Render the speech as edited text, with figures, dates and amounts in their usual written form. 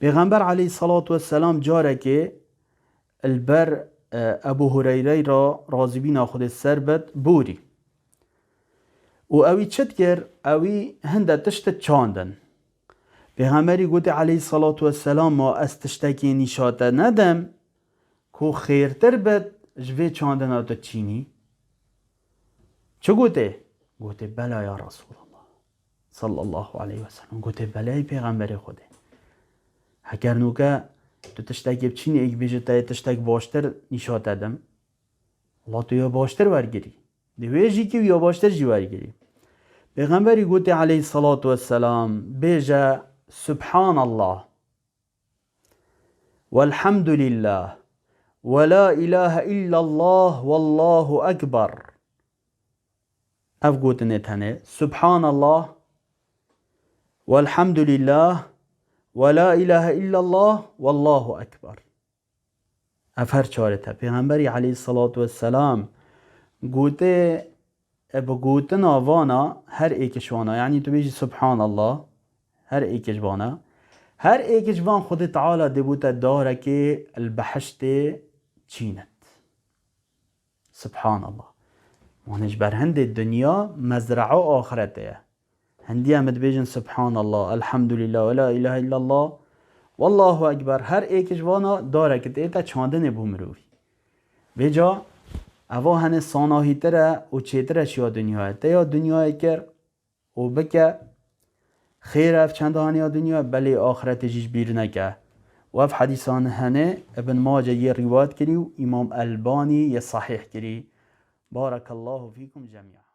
پیغمبر علیه الصلاة والسلام جاره که البر ابو هریره را راضی بینا خود سر بد بوری و اوی چت گر اوی هنده تشت چاندن. پیغمبری گوته علیه الصلاة والسلام ما از تشتکی نشاته ندم که خیرتر بد جوه چاندن آتا چینی. چه گوته؟ گوته بلا یا رسول الله صلی الله علیه وسلم. گوته بلای پیغمبر خوده. اگر نوکه تو تشتکی بچینی ایک بیجه تای تشتک باشتر نشاته دم الله تو یا باشتر ورگیری دویجی که یا باشتر جی ورگیری. پیغمبری گوته علیه الصلاة والسلام بیجه سبحان الله والحمد لله ولا اله الا الله والله اکبر. اف گوتنه تنه سبحان الله والحمد لله ولا اله الا الله والله اکبر. اف هر چارته پیغمبری علیه الصلاة والسلام گوته ابو گوتن آوانا هر ایکش وانا، یعنی تو بیجی سبحان الله هر ایکش وانا، هر ایکش وان خود تعالی دبوتا داره که البحشت چینت. سبحان الله وانش بر هند دنیا مزرعه آخرته. هندی هم بیجن سبحان الله الحمد لله ولا اله الا الله والله اکبر. هر ایکش وانا داره که دیتا چاندن بومروی بجا اوا هنه ساناهی تره و چه تره چیا دنیای تا یا دنیای کر و بکه خیر اف چند هانی دنیا بلی آخرت جیش بیر نکه. و اف حدیثان هنه ابن ماجه یه روایت کری و امام البانی یه صحیح کری. بارک الله فیکم جميعا.